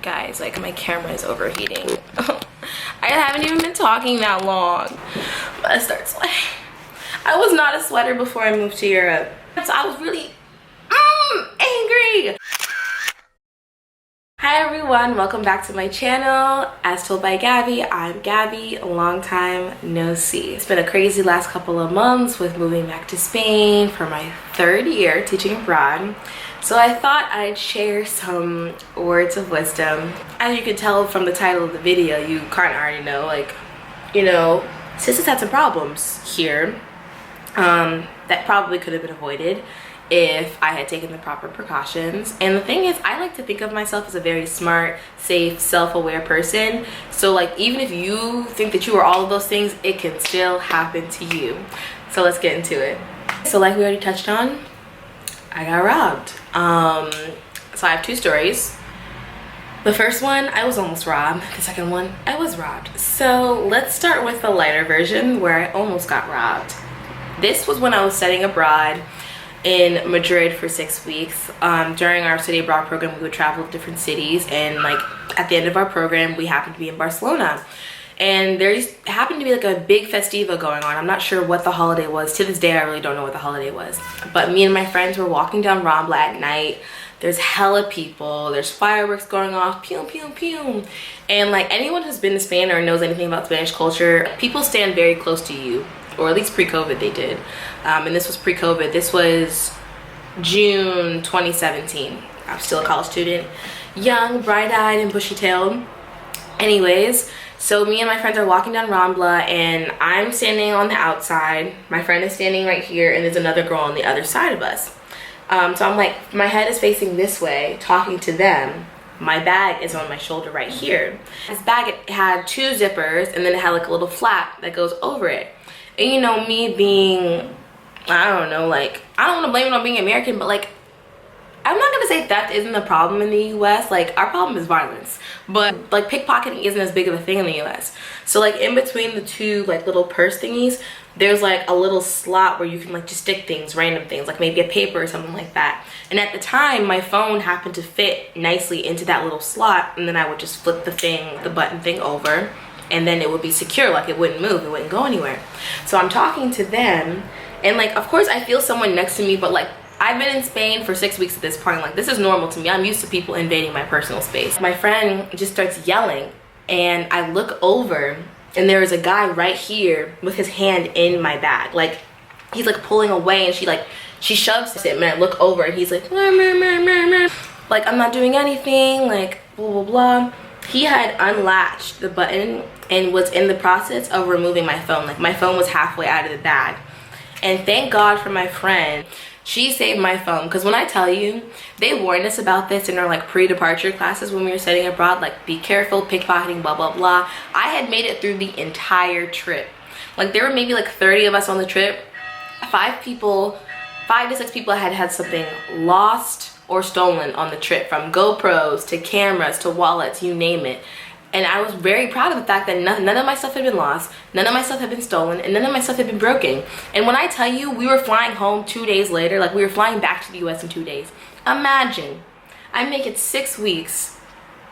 Guys, like my camera is overheating. I haven't even been talking that long, but I start sweating. I was not a sweater before I moved to Europe, so I was really angry. Hi everyone, welcome back to my channel. As told by Gabby, I'm Gabby, a long time no see. It's been a crazy last couple of months with moving back to Spain for my third year teaching abroad. So I thought I'd share some words of wisdom. As you can tell from the title of the video, you kind of already know, like, you know, sis has had some problems here that probably could have been avoided if I had taken the proper precautions. And the thing is, I like to think of myself as a very smart, safe, self-aware person. So like, even if you think that you are all of those things, it can still happen to you. So let's get into it. So like we already touched on, I got robbed. So I have two stories. The first one, I was almost robbed. The second one, I was robbed. So let's start with the lighter version where I almost got robbed. This was when I was studying abroad in Madrid for 6 weeks. During our study abroad program, we would travel to different cities, and like at the end of our program, we happened to be in Barcelona. And there happened to be like a big festival going on. I'm not sure what the holiday was. To this day, I really don't know what the holiday was. But me and my friends were walking down Rambla at night. There's hella people. There's fireworks going off. Pew, pew, pew. And like anyone who's been to Spain or knows anything about Spanish culture, people stand very close to you. Or at least pre-COVID they did. And this was pre-COVID. This was June 2017. I'm still a college student. Young, bright-eyed, and bushy-tailed. Anyways, so me and my friends are walking down Rambla, and I'm standing on the outside. My friend is standing right here, and there's another girl on the other side of us. So I'm like, my head is facing this way, talking to them. My bag is on my shoulder right here. This bag, it had two zippers, and then it had like a little flap that goes over it. And you know, me being, I don't know, like, I don't want to blame it on being American, but like, I'm not gonna say theft isn't the problem in the US. Like, our problem is violence, but like pickpocketing isn't as big of a thing in the US. So like in between the two like little purse thingies, there's like a little slot where you can like just stick things, random things, like maybe a paper or something like that. And at the time, my phone happened to fit nicely into that little slot, and then I would just flip the button thing over, and then it would be secure, like it wouldn't move, it wouldn't go anywhere. So I'm talking to them, and like, of course I feel someone next to me, but like, I've been in Spain for 6 weeks at this point. Like, this is normal to me. I'm used to people invading my personal space. My friend just starts yelling, and I look over, and there is a guy right here with his hand in my bag. Like, he's like pulling away, and she shoves it, and I look over, and he's like, meh, meh, meh, meh, meh. Like, I'm not doing anything, like, blah, blah, blah. He had unlatched the button and was in the process of removing my phone. Like, my phone was halfway out of the bag. And thank God for my friend. She saved my phone, because when I tell you, they warned us about this in our like pre-departure classes when we were studying abroad, like be careful, pickpocketing, blah, blah, blah. I had made it through the entire trip. Like, there were maybe like 30 of us on the trip. 5 to 6 people had something lost or stolen on the trip, from GoPros to cameras to wallets, you name it. And I was very proud of the fact that none of my stuff had been lost, none of my stuff had been stolen, and none of my stuff had been broken. And when I tell you, we were flying home 2 days later, like we were flying back to the US in 2 days. Imagine, I make it 6 weeks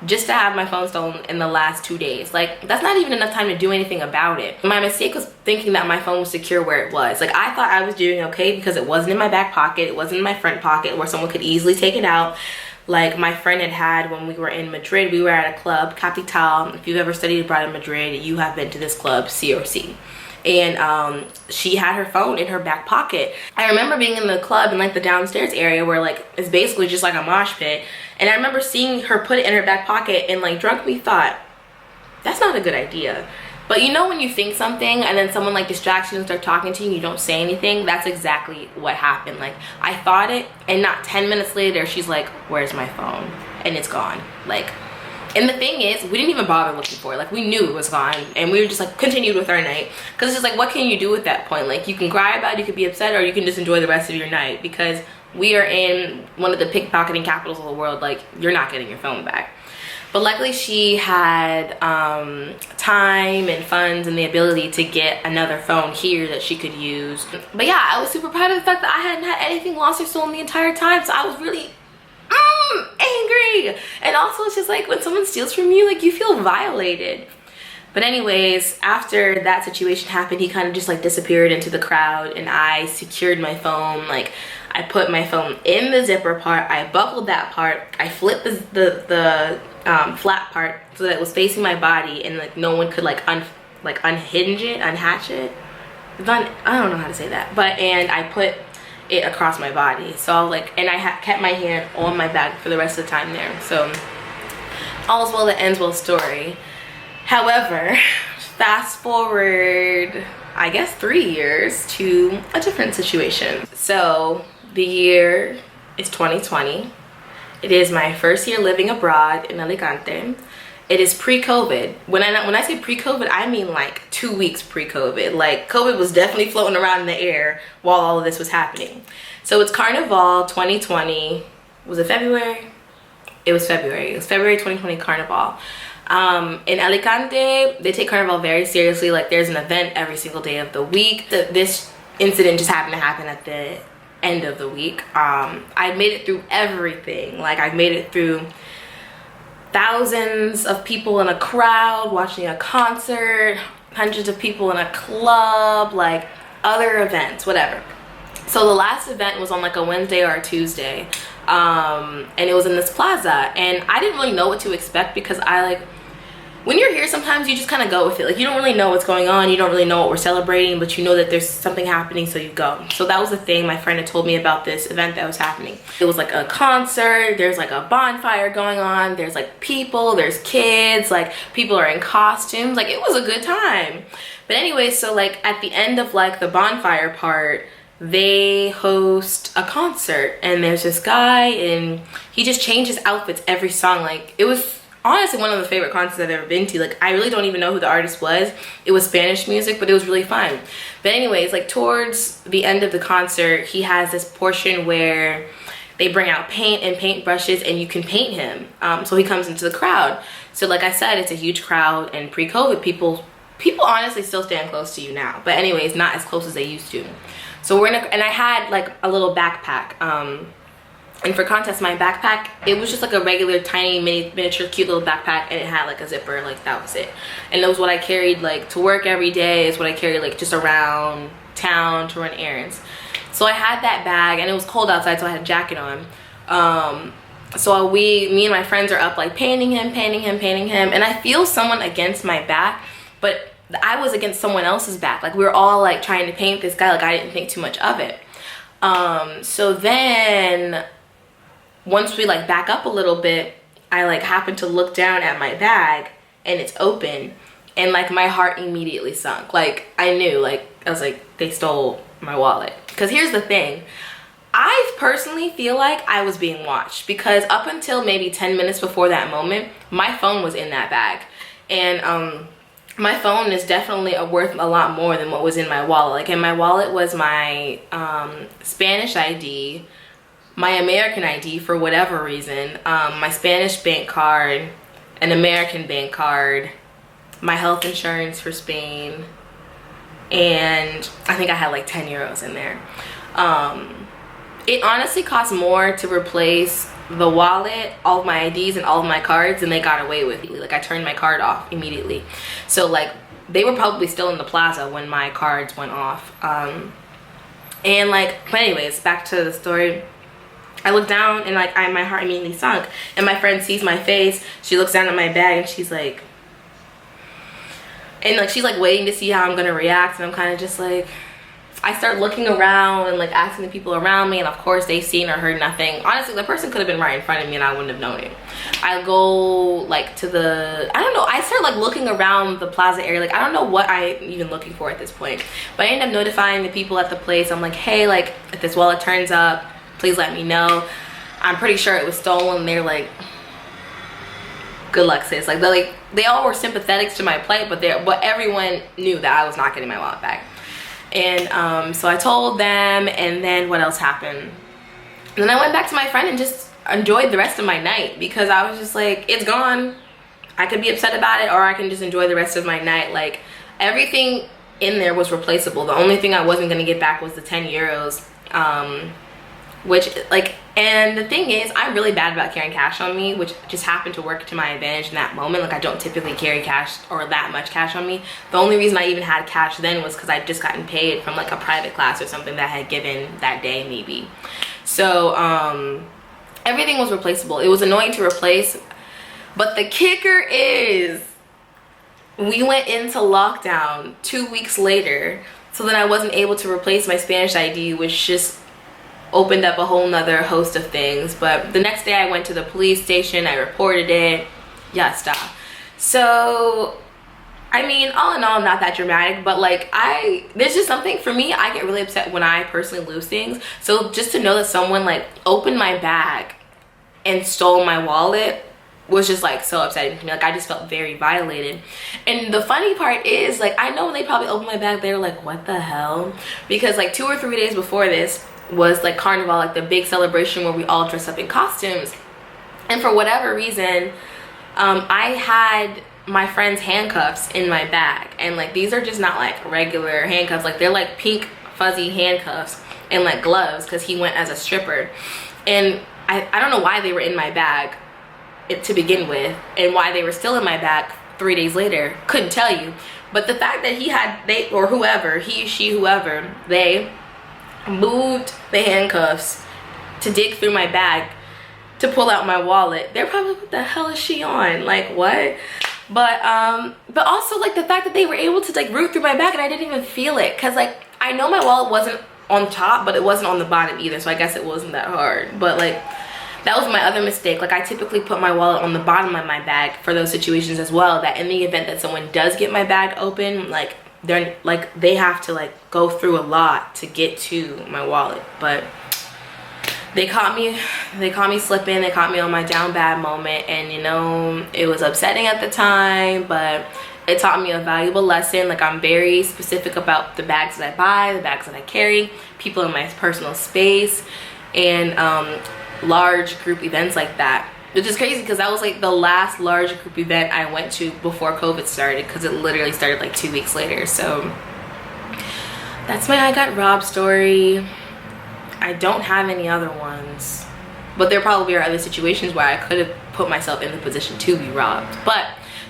just to have my phone stolen in the last 2 days. Like, that's not even enough time to do anything about it. My mistake was thinking that my phone was secure where it was. Like, I thought I was doing okay because it wasn't in my back pocket, it wasn't in my front pocket where someone could easily take it out. Like my friend had when we were in Madrid. We were at a club, Capital. If you've ever studied abroad in Madrid, you have been to this club, COC. And she had her phone in her back pocket. I remember being in the club in like the downstairs area where like it's basically just like a mosh pit. And I remember seeing her put it in her back pocket, and like drunk me thought, that's not a good idea. But you know when you think something and then someone like distracts you and start talking to you and you don't say anything? That's exactly what happened. Like, I thought it, and not 10 minutes later, she's like, where's my phone? And it's gone. Like, and the thing is, we didn't even bother looking for it. Like, we knew it was gone, and we were just like continued with our night. Because it's just like, what can you do at that point? Like, you can cry about it, you could be upset, or you can just enjoy the rest of your night. Because we are in one of the pickpocketing capitals of the world. Like, you're not getting your phone back. But luckily she had time and funds and the ability to get another phone here that she could use. But yeah, I was super proud of the fact that I hadn't had anything lost or stolen the entire time. So I was really angry. And also it's just like when someone steals from you, like you feel violated. But anyways, after that situation happened, he kind of just like disappeared into the crowd, and I secured my phone. Like I put my phone in the zipper part, I buckled that part, I flipped the flat part so that it was facing my body, and like no one could like unhinge it, unhatch it. I don't know how to say that, but and I put it across my body. So like, and I kept my hand on my bag for the rest of the time there. So all's well that ends well story. However, fast forward, I guess 3 years to a different situation. So the year is 2020. It is my first year living abroad in Alicante. It is pre-COVID. When I say pre-COVID, I mean like 2 weeks pre-COVID. Like COVID was definitely floating around in the air while all of this was happening. So it's Carnival 2020. Was it February? It was February. It was February 2020 Carnival. In Alicante, they take Carnival very seriously. Like there's an event every single day of the week. This incident just happened to happen at the end of the week. I made it through everything. Like I made it through thousands of people in a crowd watching a concert, hundreds of people in a club, like other events, whatever. So the last event was on like a Wednesday or a Tuesday, and it was in this plaza, and I didn't really know what to expect because when you're here, sometimes you just kind of go with it. Like you don't really know what's going on, you don't really know what we're celebrating, but you know that there's something happening, so you go. So that was the thing. My friend had told me about this event that was happening. It was like a concert, there's like a bonfire going on, there's like people, there's kids, like people are in costumes, like it was a good time. But anyway, so like at the end of like the bonfire part, they host a concert, and there's this guy, and he just changes outfits every song. Like it was honestly one of the favorite concerts I've ever been to. Like I really don't even know who the artist was. It was Spanish music, but it was really fun. But anyways, like towards the end of the concert, he has this portion where they bring out paint and paint brushes, and you can paint him. So he comes into the crowd. So like I said, it's a huge crowd, and pre-COVID people honestly still stand close to you now. But anyways, not as close as they used to. So and I had like a little backpack. And for context, my backpack, it was just like a regular tiny miniature cute little backpack, and it had like a zipper. Like that was it. And that was what I carried like to work every day. It's what I carried like just around town to run errands. So I had that bag, and it was cold outside, so I had a jacket on. So me and my friends are up like painting him, and I feel someone against my back, but I was against someone else's back. Like we were all like trying to paint this guy. Like I didn't think too much of it. So then once we like back up a little bit, I like happened to look down at my bag, and it's open, and like my heart immediately sunk. Like I knew, like I was like, they stole my wallet. Because here's the thing, I personally feel like I was being watched, because up until maybe 10 minutes before that moment, my phone was in that bag, and my phone is definitely worth a lot more than what was in my wallet. Like in my wallet was my Spanish ID, my American ID for whatever reason, my Spanish bank card, an American bank card, my health insurance for Spain, and I think I had like 10 euros in there. It honestly cost more to replace the wallet, all of my IDs, and all of my cards than they got away with. Like I turned my card off immediately. So like they were probably still in the plaza when my cards went off. And like, but anyways, back to the story. I look down, and like my heart immediately sunk, and my friend sees my face. She looks down at my bag, and she's like waiting to see how I'm gonna react, and I'm kind of just like, I start looking around and like asking the people around me, and of course they've seen or heard nothing. Honestly, the person could have been right in front of me and I wouldn't have known it. I go like to I don't know, I start like looking around the plaza area. Like I don't know what I'm even looking for at this point, but I end up notifying the people at the place. I'm like, hey, like if this wallet turns up, please let me know. I'm pretty sure it was stolen. They're like, good luck, sis. Like they all were sympathetic to my plight, but everyone knew that I was not getting my wallet back. And so I told them, and then what else happened? And then I went back to my friend and just enjoyed the rest of my night, because I was just like, it's gone. I could be upset about it, or I can just enjoy the rest of my night. Like everything in there was replaceable. The only thing I wasn't gonna get back was the 10 euros. Which like And the thing is, I'm really bad about carrying cash on me, which just happened to work to my advantage in that moment. Like, I don't typically carry cash or that much cash on me. The only reason I even had cash then was because I'd just gotten paid from like a private class or something that I had given that day maybe. So everything was replaceable. It was annoying to replace, but the kicker is we went into lockdown 2 weeks later, so then I wasn't able to replace my Spanish ID, which just opened up a whole nother host of things. But the next day I went to the police station, I reported it, yeah, stop. So I mean, all in all, not that dramatic, but like there's just something, for me, I get really upset when I personally lose things. So just to know that someone like opened my bag and stole my wallet was just like so upsetting to me. Like, I just felt very violated. And the funny part is, like, I know when they probably opened my bag, they were like, what the hell? Because like 2 or 3 days before this was like Carnival, like the big celebration where we all dress up in costumes. And for whatever reason, I had my friend's handcuffs in my bag, and like these are just not like regular handcuffs, like they're like pink fuzzy handcuffs and like gloves, because he went as a stripper. And I don't know why they were in my bag to begin with, and why they were still in my bag 3 days later, couldn't tell you. But the fact that whoever they moved the handcuffs to dig through my bag to pull out my wallet, they're probably, what the hell is she on? Like, what? But also like the fact that they were able to like root through my bag and I didn't even feel it, because like I know my wallet wasn't on top, but it wasn't on the bottom either, so I guess it wasn't that hard. But like, that was my other mistake. Like, I typically put my wallet on the bottom of my bag for those situations as well, that in the event that someone does get my bag open, like they have to like go through a lot to get to my wallet. But they caught me slipping, they caught me on my down bad moment, and you know, it was upsetting at the time, but it taught me a valuable lesson. Like, I'm very specific about the bags that I buy, the bags that I carry, people in my personal space, and large group events like that. Which is crazy, because that was like the last large group event I went to before COVID started, because it literally started like 2 weeks later. So that's my I got robbed story. I don't have any other ones, but there probably are other situations where I could have put myself in the position to be robbed. But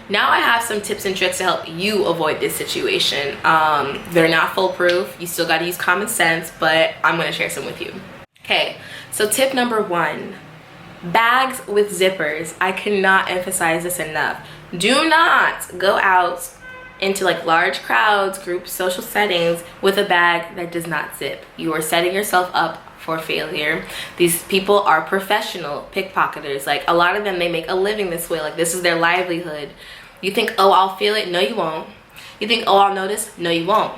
now I have some tips and tricks to help you avoid this situation. They're not foolproof. You still got to use common sense, but I'm going to share some with you. Okay, so tip number 1, bags with zippers. I cannot emphasize this enough. Do not go out into like large crowds, groups, social settings with a bag that does not zip. You are setting yourself up for failure. These people are professional pickpocketers. Like, a lot of them, they make a living this way. Like, this is their livelihood. You think, oh, I'll feel it. No, you won't. You think, oh, I'll notice. No, you won't.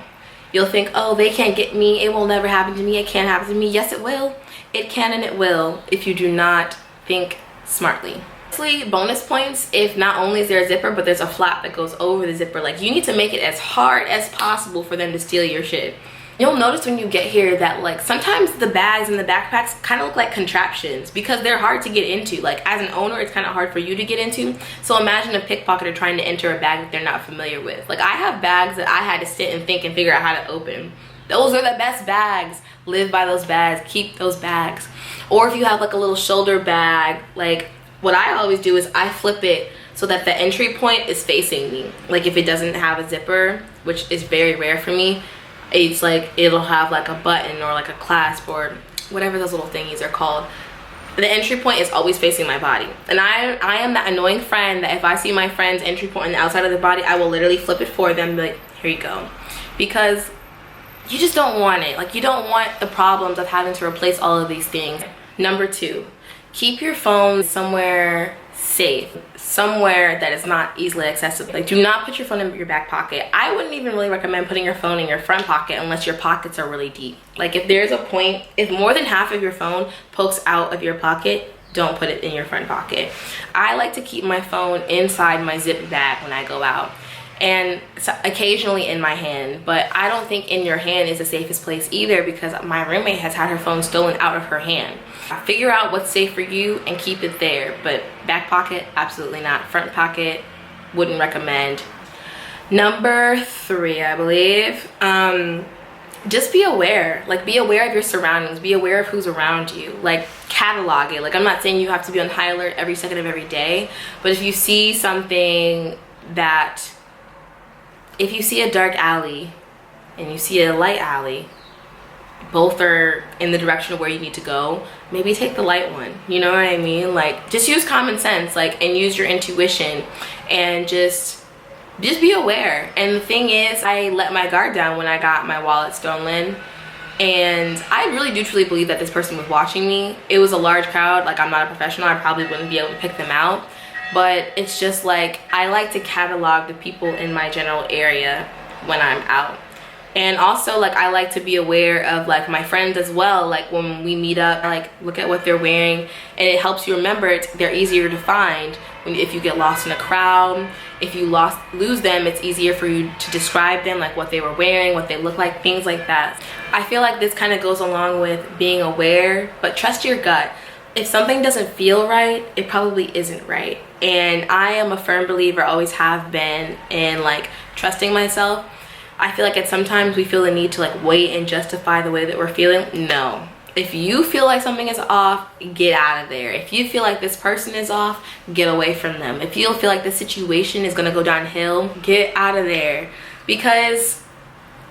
You'll think, oh, they can't get me. It will never happen to me. It can't happen to me. Yes, it will. It can and it will, if you do not think smartly. Bonus points if not only is there a zipper, but there's a flap that goes over the zipper. Like, you need to make it as hard as possible for them to steal your shit. You'll notice when you get here that like sometimes the bags and the backpacks kind of look like contraptions, because they're hard to get into. Like, as an owner, it's kind of hard for you to get into. So imagine a pickpocketer trying to enter a bag that they're not familiar with. Like, I have bags that I had to sit and think and figure out how to open. Those are the best bags. Live by those bags. Keep those bags. Or if you have like a little shoulder bag, like, what I always do is I flip it so that the entry point is facing me. Like, if it doesn't have a zipper, which is very rare for me, it's like it'll have like a button or like a clasp or whatever those little thingies are called. The entry point is always facing my body. And I am that annoying friend that if I see my friend's entry point on the outside of their body, I will literally flip it for them and be like, here you go. Because you just don't want it. Like, you don't want the problems of having to replace all of these things. Number 2, keep your phone somewhere safe, somewhere that is not easily accessible. Like, do not put your phone in your back pocket. I wouldn't even really recommend putting your phone in your front pocket unless your pockets are really deep. Like, if there's a point, if more than half of your phone pokes out of your pocket, don't put it in your front pocket. I like to keep my phone inside my zip bag when I go out, and occasionally in my hand. But I don't think in your hand is the safest place either, because my roommate has had her phone stolen out of her hand. Figure out what's safe for you and keep it there. But back pocket, absolutely not. Front pocket, wouldn't recommend. Number 3, I believe, just be aware. Like, be aware of your surroundings, be aware of who's around you. Like, catalog it. Like, I'm not saying you have to be on high alert every second of every day, but if you see something that, if you see a dark alley and you see a light alley, both are in the direction of where you need to go, maybe take the light one. You know what I mean? Like, just use common sense, like, and use your intuition, and just be aware. And the thing is, I let my guard down when I got my wallet stolen, and I really do truly believe that this person was watching me. It was a large crowd. Like, I'm not a professional, I probably wouldn't be able to pick them out, but it's just like, I like to catalog the people in my general area when I'm out. And also, like, I like to be aware of, like, my friends as well. Like, when we meet up, I, like, look at what they're wearing, and it helps you remember they're easier to find if you get lost in a crowd. If you lose them, it's easier for you to describe them, like what they were wearing, what they look like, things like that. I feel like this kind of goes along with being aware, but trust your gut. If something doesn't feel right, it probably isn't right. And I am a firm believer, always have been, in, like, trusting myself. I feel like sometimes we feel the need to, like, wait and justify the way that we're feeling. No. If you feel like something is off, get out of there. If you feel like this person is off, get away from them. If you feel like the situation is gonna go downhill, get out of there. Because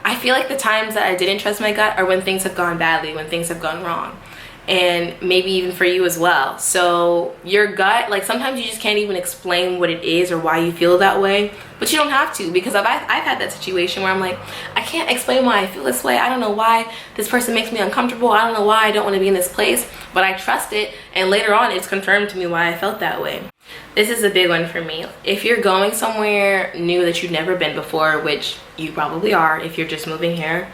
I feel like the times that I didn't trust my gut are when things have gone badly, when things have gone wrong. And maybe even for you as well. So your gut, like, sometimes you just can't even explain what it is or why you feel that way, but you don't have to, because I've had that situation where I'm like, I can't explain why I feel this way. I don't know why this person makes me uncomfortable. I don't know why I don't want to be in this place, but I trust it, and later on it's confirmed to me why I felt that way. This is a big one for me. If you're going somewhere new that you've never been before, which you probably are if you're just moving here,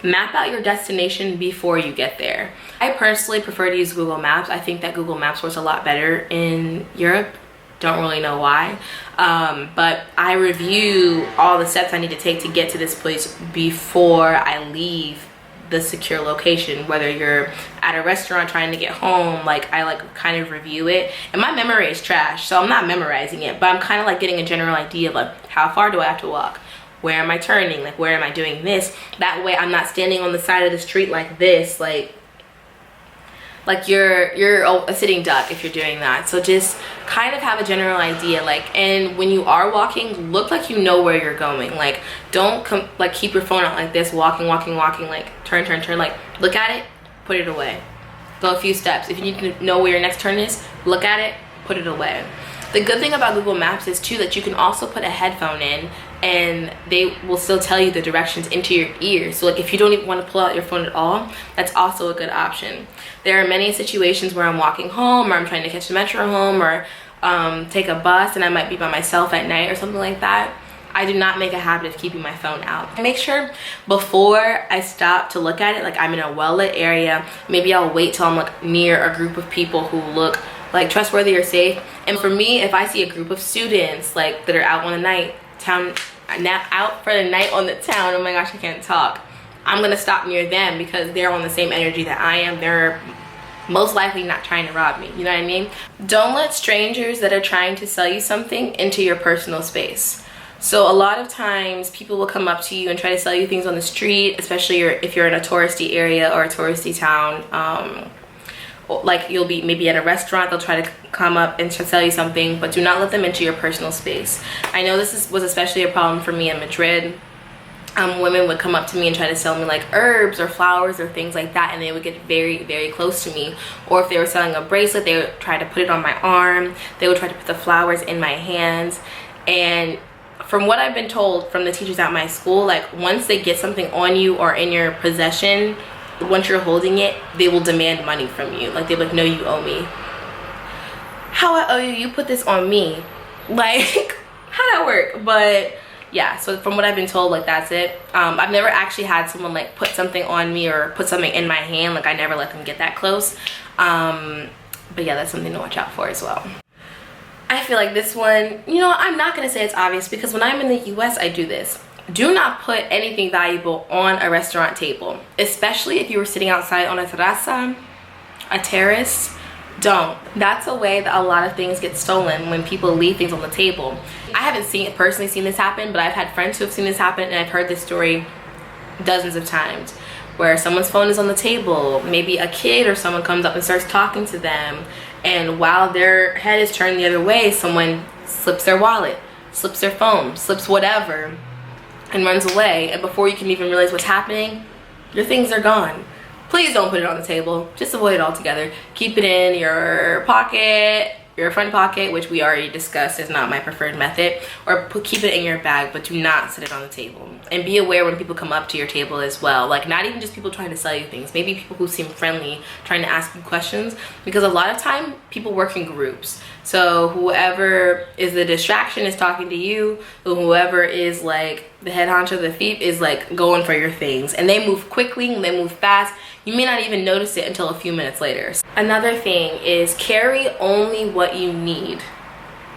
map out your destination before you get there. I personally prefer to use Google Maps. I think that Google Maps works a lot better in Europe. Don't really know why. But I review all the steps I need to take to get to this place before I leave the secure location. Whether you're at a restaurant trying to get home, like, I like kind of review it. And my memory is trash, so I'm not memorizing it, but I'm kind of like getting a general idea of, like, how far do I have to walk? Where am I turning? Like, where am I doing this? That way I'm not standing on the side of the street like this, like you're a sitting duck if you're doing that. So just kind of have a general idea, like, and when you are walking, look like you know where you're going. Like, don't like keep your phone out like this, walking, like turn, like, look at it, put it away. Go a few steps. If you need to know where your next turn is, look at it, put it away. The good thing about Google Maps is too that you can also put a headphone in, and they will still tell you the directions into your ears. So, like, if you don't even want to pull out your phone at all, that's also a good option. There are many situations where I'm walking home, or I'm trying to catch the metro home, or take a bus, and I might be by myself at night or something like that. I do not make a habit of keeping my phone out. I make sure before I stop to look at it, like, I'm in a well-lit area. Maybe I'll wait till I'm, like, near a group of people who look like trustworthy or safe. And for me, if I see a group of students, like, that are out on the night out for the night on the town, oh my gosh, I can't talk, I'm gonna stop near them because they're on the same energy that I am. They're most likely not trying to rob me, you know what I mean? Don't let strangers that are trying to sell you something into your personal space. So a lot of times people will come up to you and try to sell you things on the street, especially if you're in a touristy area or a touristy town. Like, you'll be maybe at a restaurant, they'll try to come up and sell you something, but do not let them into your personal space. I know this was especially a problem for me in Madrid. Women would come up to me and try to sell me, like, herbs or flowers or things like that, and they would get very, very close to me. Or if they were selling a bracelet, they would try to put it on my arm. They would try to put the flowers in my hands. And from what I've been told from the teachers at my school, like, once they get something on you or in your possession, once you're holding it, they will demand money from you. Like, they're like, no, you owe me. How I owe you? You put this on me. Like, how'd that work? But yeah, so from what I've been told, like, that's it. I've never actually had someone, like, put something on me or put something in my hand. Like, I never let them get that close. But yeah, that's something to watch out for as well. I feel like this one, you know, I'm not gonna say it's obvious, because when I'm in the US, I do this. Do not put anything valuable on a restaurant table, especially if you were sitting outside on a terraza, a terrace. Don't. That's a way that a lot of things get stolen, when people leave things on the table. I haven't personally seen this happen, but I've had friends who have seen this happen, and I've heard this story dozens of times, where someone's phone is on the table, maybe a kid or someone comes up and starts talking to them, and while their head is turned the other way, someone slips their wallet, slips their phone, slips whatever, and runs away, and before you can even realize what's happening, your things are gone. Please don't put it on the table. Just avoid it altogether. Keep it in your pocket, your front pocket, which we already discussed is not my preferred method, or keep it in your bag, but do not set it on the table. And be aware when people come up to your table as well, like not even just people trying to sell you things, maybe people who seem friendly trying to ask you questions, because a lot of time people work in groups. So whoever is the distraction is talking to you, whoever is like the head honcho, the thief, is like going for your things, and they move quickly and they move fast. You may not even notice it until a few minutes later. Another thing is carry only what you need.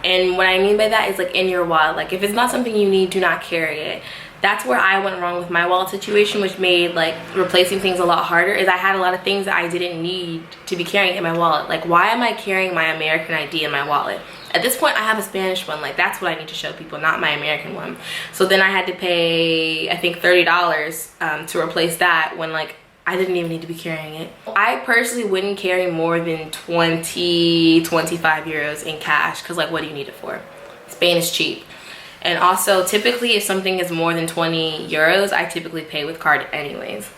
And what I mean by that is like in your wallet. Like if it's not something you need, do not carry it. That's where I went wrong with my wallet situation, which made like replacing things a lot harder. Is I had a lot of things that I didn't need to be carrying in my wallet. Like, why am I carrying my American ID in my wallet? At this point I have a Spanish one. Like that's what I need to show people, not my American one. So then I had to pay, I think, $30 to replace that, when like I didn't even need to be carrying it. I personally wouldn't carry more than 20, 25 euros in cash, because like what do you need it for? Spain is cheap. And also typically if something is more than 20 euros, I typically pay with card anyways.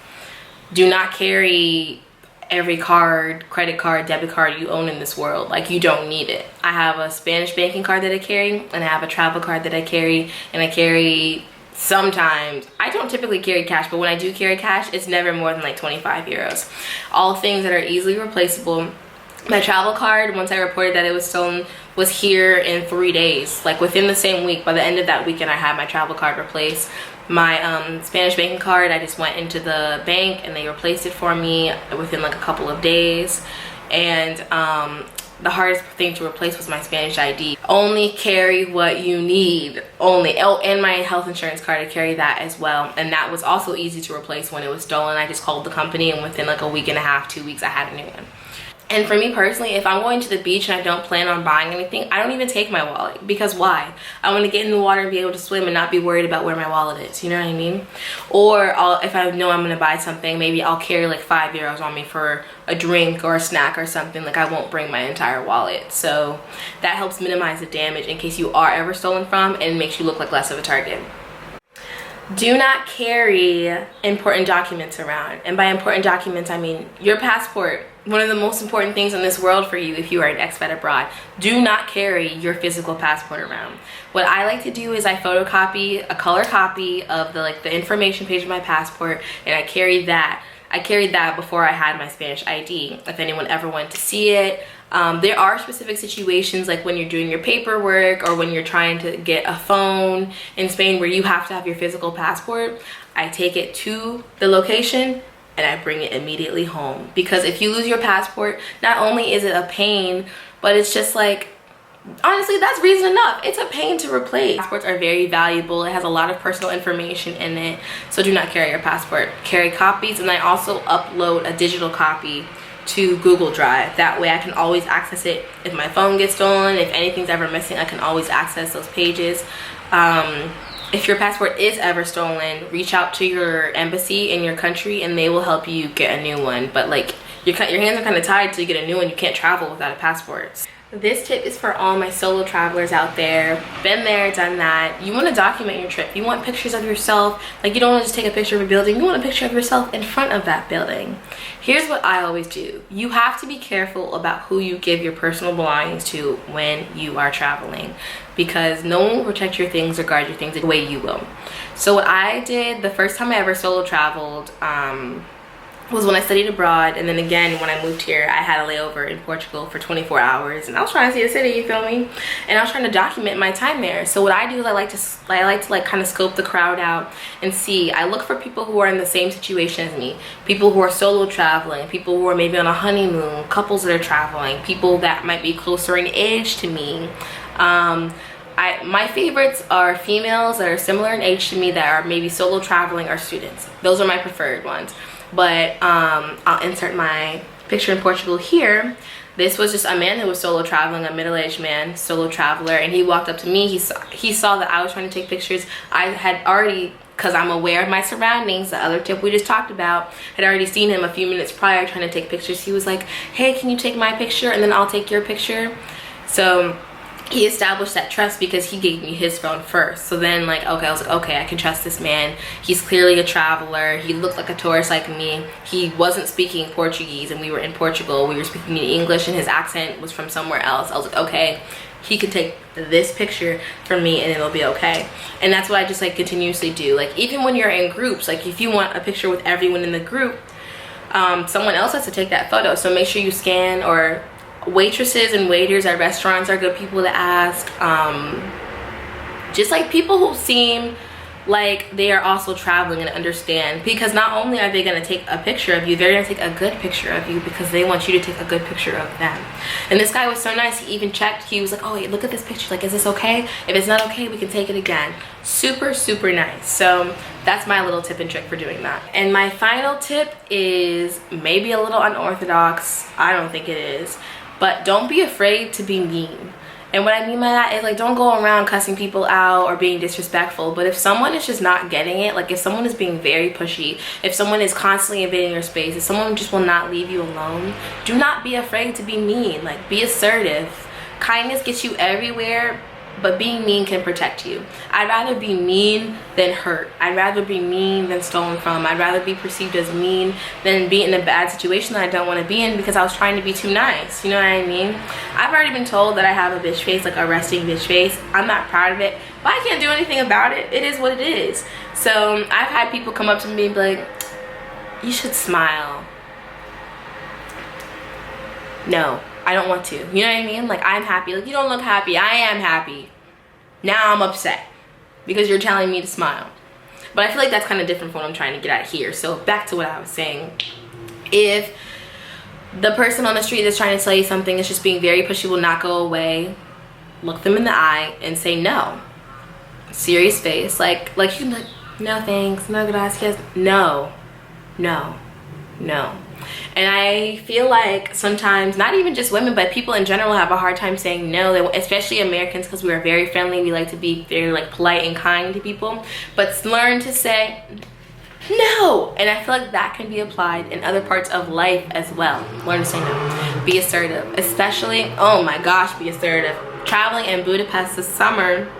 Do not carry every card, credit card, debit card you own in this world. Like you don't need it. I have a Spanish banking card that I carry, and I have a travel card that I carry, and I carry sometimes, I don't typically carry cash, but when I do carry cash, it's never more than like 25 euros. All things that are easily replaceable. My travel card, once I reported that it was stolen, was here in 3 days. Like within the same week, by the end of that weekend, I had my travel card replaced. My Spanish banking card, I just went into the bank and they replaced it for me within like a couple of days. And the hardest thing to replace was my Spanish ID. Only carry what you need, only. Oh, and my health insurance card, I carry that as well. And that was also easy to replace when it was stolen. I just called the company, and within like a week and a half, 2 weeks, I had a new one. And for me personally, if I'm going to the beach and I don't plan on buying anything, I don't even take my wallet. Because why? I want to get in the water and be able to swim and not be worried about where my wallet is. You know what I mean? Or if I know I'm going to buy something, maybe I'll carry like 5 euros on me for a drink or a snack or something. Like I won't bring my entire wallet. So that helps minimize the damage in case you are ever stolen from, and makes you look like less of a target. Do not carry important documents around. And by important documents, I mean your passport. One of the most important things in this world for you if you are an expat abroad. Do not carry your physical passport around. What I like to do is I photocopy a color copy of the information page of my passport, and I carried that. I carried that before I had my Spanish ID, if anyone ever wanted to see it. There are specific situations, like when you're doing your paperwork or when you're trying to get a phone in Spain, where you have to have your physical passport. I take it to the location and I bring it immediately home, because if you lose your passport, not only is it a pain, but it's just like, honestly, that's reason enough. It's a pain to replace. Passports are very valuable. It has a lot of personal information in it, so do not carry your passport. Carry copies, and I also upload a digital copy to Google Drive. That way I can always access it if my phone gets stolen. If anything's ever missing, I can always access those pages. If your passport is ever stolen, reach out to your embassy in your country and they will help you get a new one. But like your hands are kind of tied till you get a new one. You can't travel without a passport. This tip is for all my solo travelers out there. Been there, done that. You want to document your trip. You want pictures of yourself. Like, you don't want to just take a picture of a building. You want a picture of yourself in front of that building. Here's what I always do. You have to be careful about who you give your personal belongings to when you are traveling, because no one will protect your things or guard your things the way you will. So what I did the first time I ever solo traveled was when I studied abroad, and then again when I moved here. I had a layover in Portugal for 24 hours, and I was trying to see the city, you feel me? And I was trying to document my time there. So what I do is I like to like kind of scope the crowd out and see. I look for people who are in the same situation as me, people who are solo traveling, people who are maybe on a honeymoon, couples that are traveling, people that might be closer in age to me. My favorites are females that are similar in age to me, that are maybe solo traveling, or students. Those are my preferred ones. But I'll insert my picture in Portugal here. This was just a man who was solo traveling, a middle-aged man, solo traveler, and he walked up to me. He saw that I was trying to take pictures. I had already because I'm aware of my surroundings. The other tip we just talked about, had already seen him a few minutes prior trying to take pictures. He was like, hey, can you take my picture and then I'll take your picture? So he established that trust because he gave me his phone first. So then, like, okay, I was like, okay, I can trust this man. He's clearly a traveler. He looked like a tourist like me. He wasn't speaking Portuguese, and we were in Portugal. We were speaking in English, and his accent was from somewhere else. I was like, okay, he can take this picture for me and it'll be okay. And that's what I just like continuously do. Like, even when you're in groups, like if you want a picture with everyone in the group, someone else has to take that photo. So make sure you scan, or waitresses and waiters at restaurants are good people to ask. Just like people who seem like they are also traveling and understand, because not only are they going to take a picture of you, they're going to take a good picture of you because they want you to take a good picture of them. And this guy was so nice. He even checked. He was like, oh wait, look at this picture, like, is this okay? If it's not okay, we can take it again. Super, super nice. So that's my little tip and trick for doing that. And my final tip is maybe a little unorthodox. I don't think it is, but don't be afraid to be mean. And what I mean by that is, like, don't go around cussing people out or being disrespectful. But if someone is just not getting it, like if someone is being very pushy, if someone is constantly invading your space, if someone just will not leave you alone, do not be afraid to be mean. Like, be assertive. Kindness gets you everywhere, but being mean can protect you. I'd rather be mean than hurt. I'd rather be mean than stolen from. I'd rather be perceived as mean than be in a bad situation that I don't want to be in because I was trying to be too nice. You know what I mean? I've already been told that I have a bitch face, like a resting bitch face. I'm not proud of it, but I can't do anything about it. It is what it is. So I've had people come up to me and be like, you should smile. No, I don't want to. You know what I mean? Like, I'm happy. Like, you don't look happy. I am happy. Now I'm upset because you're telling me to smile. But I feel like that's kind of different from what I'm trying to get at here. So back to what I was saying. If the person on the street that's trying to tell you something is just being very pushy, will not go away, look them in the eye and say no. Serious face. Like you can be like, no thanks, no gracias. No, no, no. And I feel like sometimes, not even just women, but people in general have a hard time saying no, especially Americans, because we are very friendly. We like to be very like polite and kind to people, but learn to say no. And I feel like that can be applied in other parts of life as well. Learn to say no. Be assertive, especially, oh my gosh, be assertive. Traveling in Budapest this summer,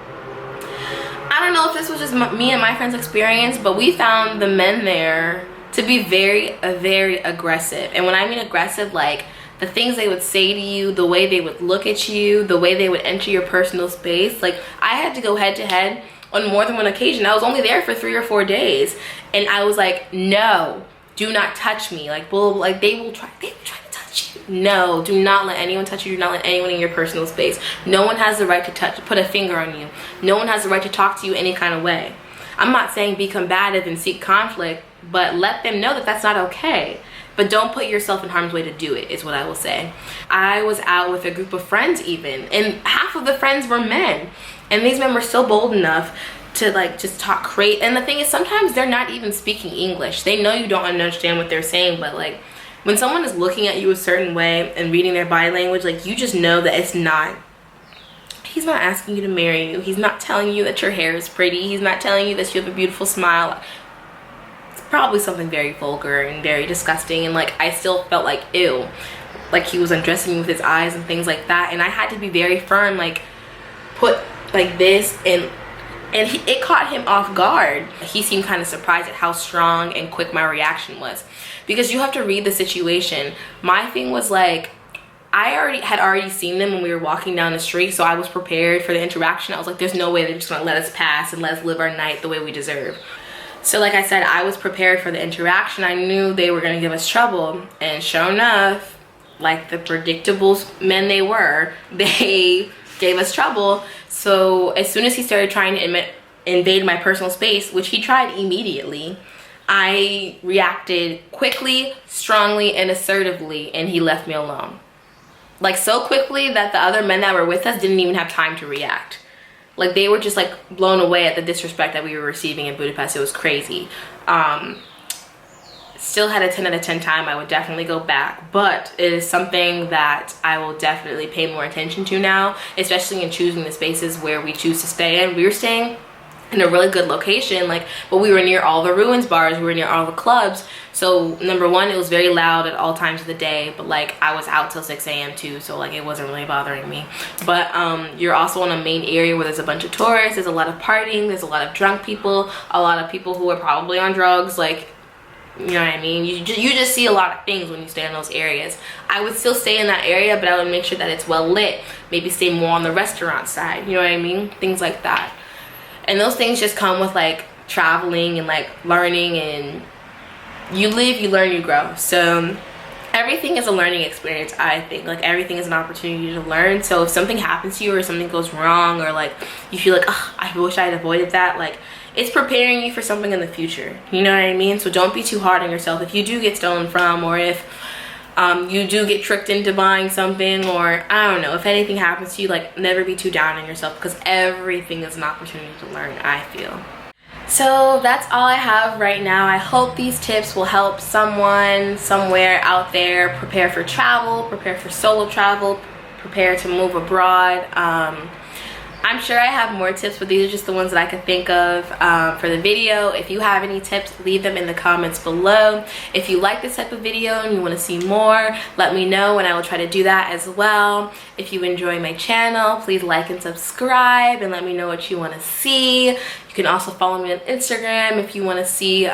I don't know if this was just me and my friend's experience, but we found the men there to be very, very aggressive. And when I mean aggressive, like the things they would say to you, the way they would look at you, the way they would enter your personal space. Like, I had to go head to head on more than one occasion. I was only there for 3 or 4 days, and I was like, no, do not touch me. Like, bull, like they will try to touch you. No, do not let anyone touch you. Do not let anyone in your personal space. No one has the right to put a finger on you. No one has the right to talk to you any kind of way. I'm not saying be combative and seek conflict, but let them know that that's not okay. But don't put yourself in harm's way to do it, is what I will say. I was out with a group of friends even, and half of the friends were men. And these men were so bold enough to like just talk crazy. And the thing is, sometimes they're not even speaking English. They know you don't understand what they're saying, but like when someone is looking at you a certain way and reading their body language, like you just know that it's not, he's not asking you to marry you. He's not telling you that your hair is pretty. He's not telling you that you have a beautiful smile. It's probably something very vulgar and very disgusting. And like, I still felt like, ew. Like he was undressing me with his eyes and things like that. And I had to be very firm, like put like this, and it caught him off guard. He seemed kind of surprised at how strong and quick my reaction was, because you have to read the situation. My thing was like, I had already seen them when we were walking down the street, so I was prepared for the interaction. I was like, there's no way they're just gonna let us pass and let us live our night the way we deserve. So like I said, I was prepared for the interaction. I knew they were gonna give us trouble, and sure enough, like the predictable men they were, they gave us trouble. So as soon as he started trying to invade my personal space, which he tried immediately, I reacted quickly, strongly, and assertively, and he left me alone. Like so quickly that the other men that were with us didn't even have time to react. Like they were just like blown away at the disrespect that we were receiving in Budapest. It was crazy. Still had a 10 out of 10 time. I would definitely go back, but it is something that I will definitely pay more attention to now, especially in choosing the spaces where we choose to stay in. We were staying in a really good location, like, but we were near all the ruins bars, we were near all the clubs. So number one, it was very loud at all times of the day, but like I was out till 6 a.m. too, so like it wasn't really bothering me. But you're also in a main area where there's a bunch of tourists, there's a lot of partying, there's a lot of drunk people, a lot of people who are probably on drugs, like, you know what I mean? You just see a lot of things when you stay in those areas. I would still stay in that area, but I would make sure that it's well lit, maybe stay more on the restaurant side, you know what I mean? Things like that. And those things just come with like traveling and like learning, and you live, you learn, you grow. So everything is a learning experience, I think. Like everything is an opportunity to learn. So if something happens to you or something goes wrong, or like you feel like, oh, I wish I had avoided that, like it's preparing you for something in the future, you know what I mean? So don't be too hard on yourself. If you do get stolen from, or if you do get tricked into buying something, or I don't know, if anything happens to you, like never be too down on yourself, because everything is an opportunity to learn, I feel. So that's all I have right now. I hope these tips will help someone somewhere out there prepare for travel, prepare for solo travel, prepare to move abroad. I'm sure I have more tips, but these are just the ones that I could think of for the video. If you have any tips, leave them in the comments below. If you like this type of video and you want to see more, let me know and I will try to do that as well. If you enjoy my channel, please like and subscribe and let me know what you want to see. You can also follow me on Instagram if you want to see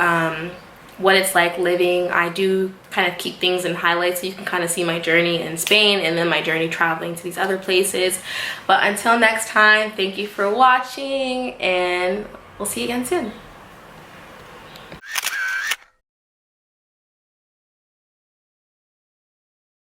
what it's like living. I do kind of keep things in highlights so you can kind of see my journey in Spain and then my journey traveling to these other places. But until next time, thank you for watching and we'll see you again soon.